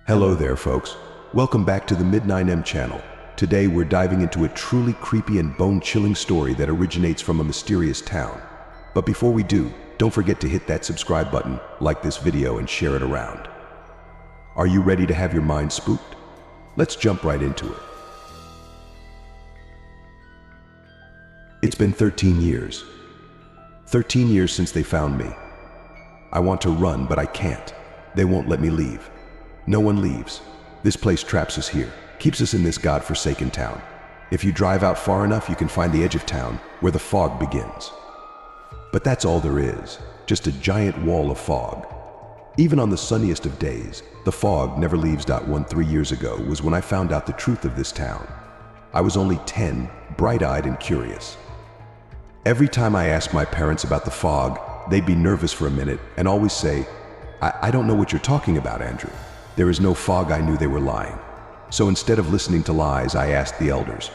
Hello there, folks. Welcome back to the Mid9M channel. Today we're diving into a truly creepy and bone-chilling story that originates from a mysterious town. But before we do, don't forget to hit that subscribe button, like this video, and share it around. Are you ready to have your mind spooked? Let's jump right into it. It's been 13 years. 13 years since they found me. I want to run, but I can't. They won't let me leave. No one leaves. This place traps us here, keeps us in this godforsaken town. If you drive out far enough, you can find the edge of town, where the fog begins. But that's all there is, just a giant wall of fog. Even on the sunniest of days, the fog never leaves. 3 years ago was when I found out the truth of this town. I was only 10, bright-eyed and curious. Every time I asked my parents about the fog, they'd be nervous for a minute and always say, I don't know what you're talking about, Andrew. There is no fog. I knew they were lying. So instead of listening to lies, I asked the elders.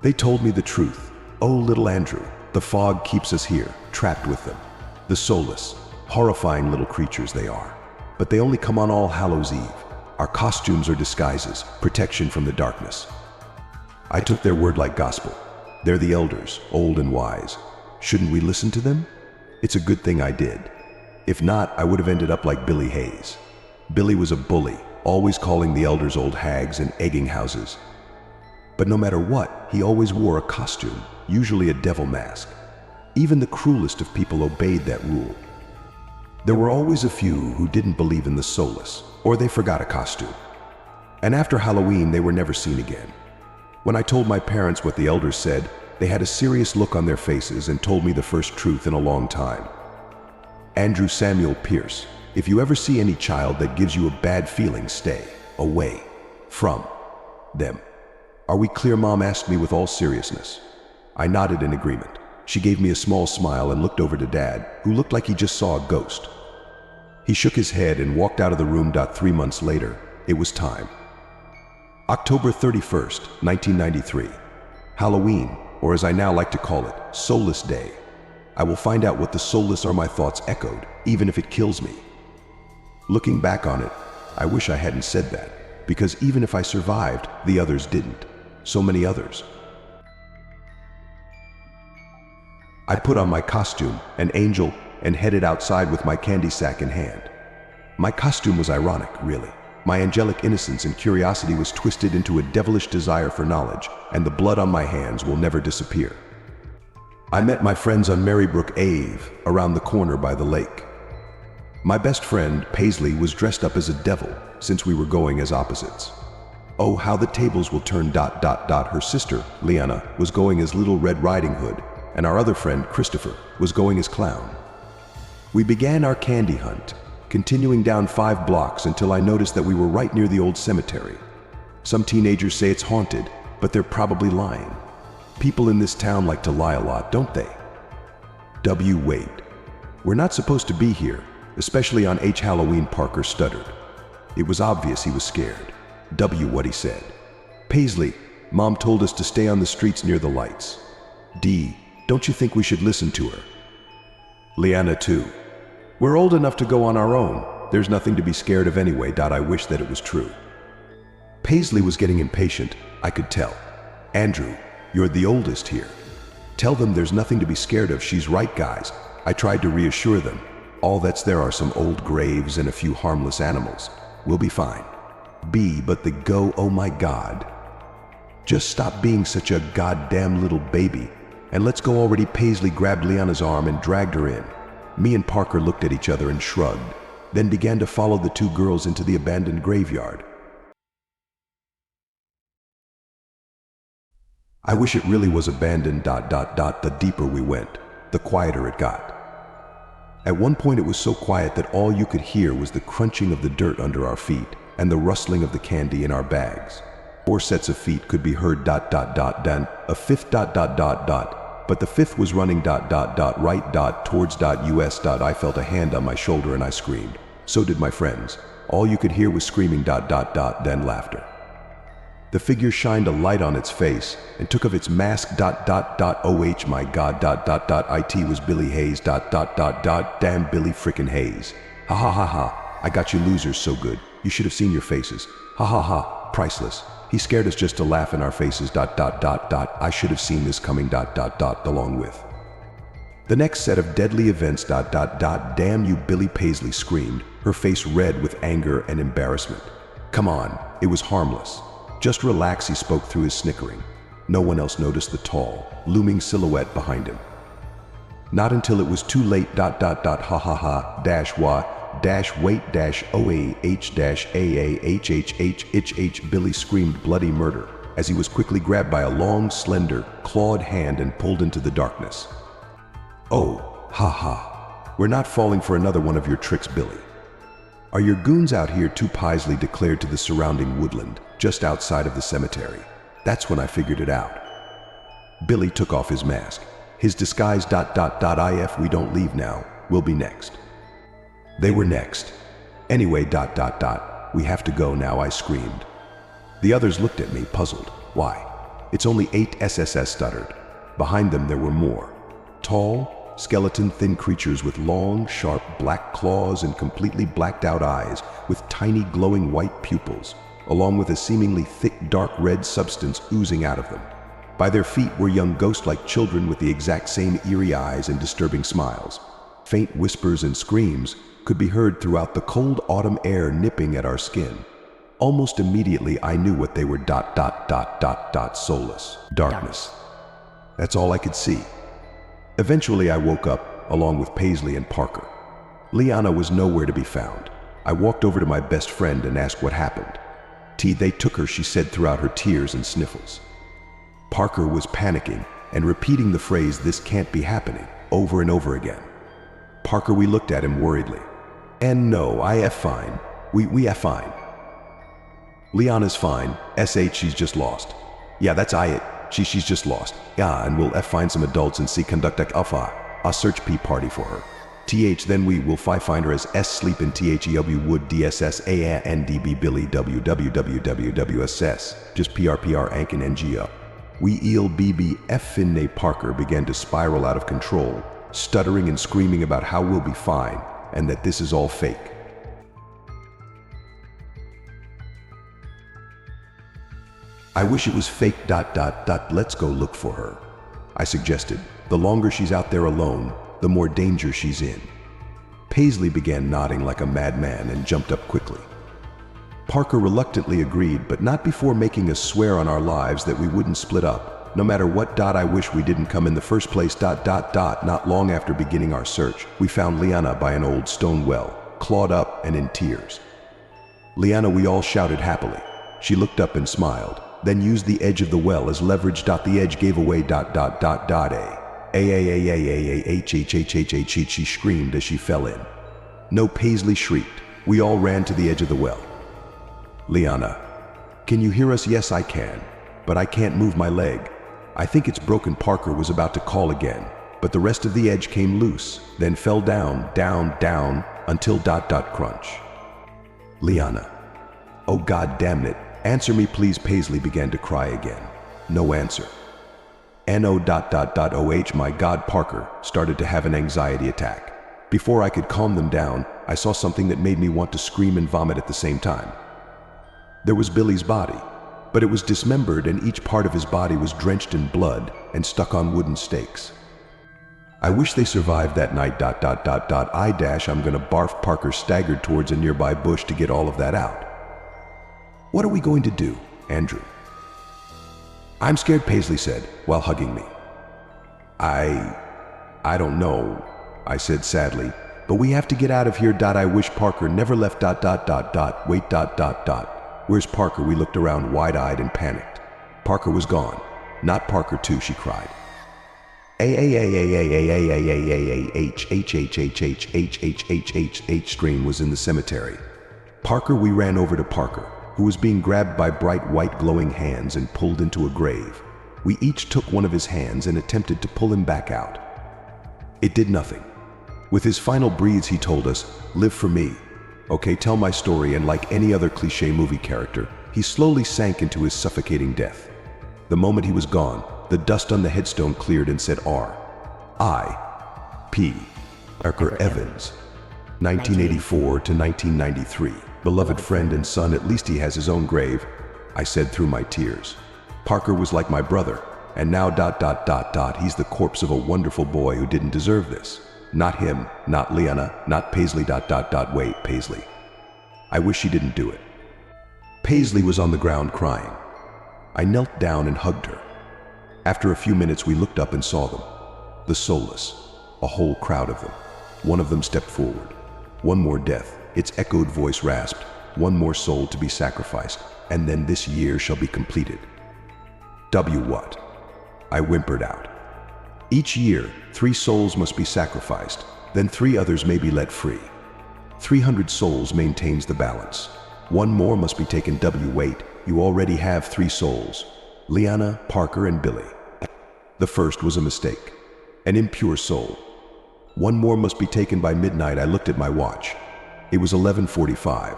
They told me the truth. Oh, little Andrew, the fog keeps us here, trapped with them. The soulless, horrifying little creatures they are. But they only come on All Hallows Eve. Our costumes are disguises, protection from the darkness. I took their word like gospel. They're the elders, old and wise. Shouldn't we listen to them? It's a good thing I did. If not, I would have ended up like Billy Hayes. Billy was a bully, always calling the elders old hags and egging houses. But no matter what, he always wore a costume, usually a devil mask. Even the cruelest of people obeyed that rule. There were always a few who didn't believe in the soulless, or they forgot a costume. And after Halloween, they were never seen again. When I told my parents what the elders said, they had a serious look on their faces and told me the first truth in a long time. Andrew Samuel Pierce, if you ever see any child that gives you a bad feeling, stay away from them. Are we clear? Mom asked me with all seriousness. I nodded in agreement. She gave me a small smile and looked over to Dad, who looked like he just saw a ghost. He shook his head and walked out of the room. 3 months later, it was time. October 31st, 1993. Halloween, or as I now like to call it, Soulless Day. I will find out what the soulless are. My thoughts echoed, even if it kills me. Looking back on it, I wish I hadn't said that, because even if I survived, the others didn't. So many others. I put on my costume, an angel, and headed outside with my candy sack in hand. My costume was ironic, really. My angelic innocence and curiosity was twisted into a devilish desire for knowledge, and the blood on my hands will never disappear. I met my friends on Marybrook Ave, around the corner by the lake. My best friend, Paisley, was dressed up as a devil, since we were going as opposites. Oh, how the tables will turn. Her sister, Leanna, was going as Little Red Riding Hood, and our other friend, Christopher, was going as Clown. We began our candy hunt, continuing down 5 blocks until I noticed that we were right near the old cemetery. Some teenagers say it's haunted, but they're probably lying. People in this town like to lie a lot, don't they? Wait. We're not supposed to be here, especially on Halloween. Parker stuttered. It was obvious he was scared. What he said. Paisley, Mom told us to stay on the streets near the lights. Don't you think we should listen to her? Leanna too. We're old enough to go on our own. There's nothing to be scared of anyway. I wish that it was true. Paisley was getting impatient, I could tell. Andrew, you're the oldest here. Tell them there's nothing to be scared of. She's right, guys. I tried to reassure them. All that's there are some old graves and a few harmless animals. We'll be fine. But the go, oh my God. Just stop being such a goddamn little baby, and let's go already. Paisley grabbed Leanna's arm and dragged her in. Me and Parker looked at each other and shrugged, then began to follow the 2 girls into the abandoned graveyard. I wish it really was abandoned. The deeper we went, the quieter it got. At one point it was so quiet that all you could hear was the crunching of the dirt under our feet and the rustling of the candy in our bags. 4 sets of feet could be heard. Then a 5th. But the 5th was running right towards us. I felt a hand on my shoulder and I screamed. So did my friends. All you could hear was screaming. Then laughter. The figure shined a light on its face and took off its mask. Oh my God. It was Billy Hayes. Damn Billy frickin' Hayes. Ha ha ha ha. I got you losers so good. You should have seen your faces. Ha ha ha, priceless. He scared us just to laugh in our faces. I should have seen this coming. Along with the next set of deadly events. Damn you, Billy Paisley screamed, her face red with anger and embarrassment. Come on, it was harmless. Just relax, he spoke through his snickering. No one else noticed the tall, looming silhouette behind him. Not until it was too late. Ha ha ha, dash wa, dash wait, dash oah, dash aah, Billy screamed bloody murder as he was quickly grabbed by a long, slender, clawed hand and pulled into the darkness. Oh, ha ha, we're not falling for another one of your tricks, Billy. Are your goons out here too? Paisley declared to the surrounding woodland, just outside of the cemetery. That's when I figured it out. Billy took off his mask. His disguise. If we don't leave now, we'll be next. They were next. Anyway, we have to go now, I screamed. The others looked at me, puzzled. Why? It's only 8 SSS stuttered. Behind them there were more. Tall, skeleton thin creatures with long, sharp black claws and completely blacked out eyes with tiny glowing white pupils, along with a seemingly thick dark red substance oozing out of them. By their feet were young ghost-like children with the exact same eerie eyes and disturbing smiles. Faint whispers and screams could be heard throughout the cold autumn air nipping at our skin. Almost immediately I knew what they were. Soulless. Darkness. That's all I could see. Eventually I woke up, along with Paisley and Parker. Liana was nowhere to be found. I walked over to my best friend and asked what happened. They took her, she said throughout her tears and sniffles. Parker was panicking and repeating the phrase, "This can't be happening," over and over again. Parker, we looked at him worriedly. And no, I fine. We fine. Liana's fine. She's just lost. Yeah, that's it. She's just lost. Yeah, and we'll find some adults and see conduct a search party for her. Then we will find her as sleep in wood DSSANDB Billy WWWWSS just PRPR Ankin NGO. We BBF Finne. Parker began to spiral out of control, stuttering and screaming about how we'll be fine and that this is all fake. I wish it was fake. Let's go look for her, I suggested. The longer she's out there alone, the more danger she's in. Paisley began nodding like a madman and jumped up quickly. Parker reluctantly agreed, but not before making us swear on our lives that we wouldn't split up, no matter what. I wish we didn't come in the first place. Not long after beginning our search, we found Liana by an old stone well, clawed up and in tears. Liana, we all shouted happily. She looked up and smiled, then used the edge of the well as leverage. The edge gave away. She screamed as she fell in. No, Paisley shrieked. We all ran to the edge of the well. Liana, can you hear us? Yes, I can, but I can't move my leg. I think it's broken. Parker was about to call again, but the rest of the edge came loose, then fell down, until crunch. Liana, oh God damn it, answer me please. Paisley began to cry again. No answer. My God. Parker started to have an anxiety attack. Before I could calm them down, I saw something that made me want to scream and vomit at the same time. There was Billy's body, but it was dismembered and each part of his body was drenched in blood and stuck on wooden stakes. I wish they survived that night. I'm gonna barf. Parker staggered towards a nearby bush to get all of that out. What are we going to do, Andrew? I'm scared, Paisley said while hugging me. I don't know, I said sadly, but we have to get out of here. I wish Parker never left. Wait. Where's Parker? We looked around wide-eyed and panicked. Parker was gone. Not Parker too, she cried. Scream was in the cemetery. Parker, we ran over to Parker, who was being grabbed by bright white glowing hands and pulled into a grave. We each took one of his hands and attempted to pull him back out. It did nothing. With his final breaths, he told us, "Live for me. Okay, tell my story," and like any other cliché movie character, he slowly sank into his suffocating death. The moment he was gone, the dust on the headstone cleared and said R.I.P. Parker Evans. 1984 to 1993. Beloved friend and son, at least he has his own grave, I said through my tears. Parker was like my brother, and now ... he's the corpse of a wonderful boy who didn't deserve this. Not him, not Liana, not Paisley ... Wait, Paisley. I wish she didn't do it. Paisley was on the ground crying. I knelt down and hugged her. After a few minutes we looked up and saw them. The Soulless, a whole crowd of them. One of them stepped forward. One more death, its echoed voice rasped. One more soul to be sacrificed, and then this year shall be completed. What? I whimpered out. Each year, 3 souls must be sacrificed, then 3 others may be let free. 300 souls maintains the balance. 1 more must be taken. Wait, you already have 3 souls. Liana, Parker, and Billy. The first was a mistake. An impure soul. 1 more must be taken by midnight. I looked at my watch. It was 11:45.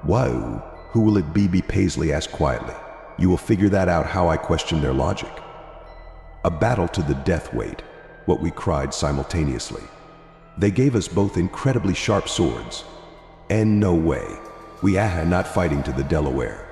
Whoa, who will it be? Paisley asked quietly. You will figure that out. How I questioned their logic. A battle to the death. Wait, what we cried simultaneously. They gave us both incredibly sharp swords. And no way. We not fighting to the Delaware.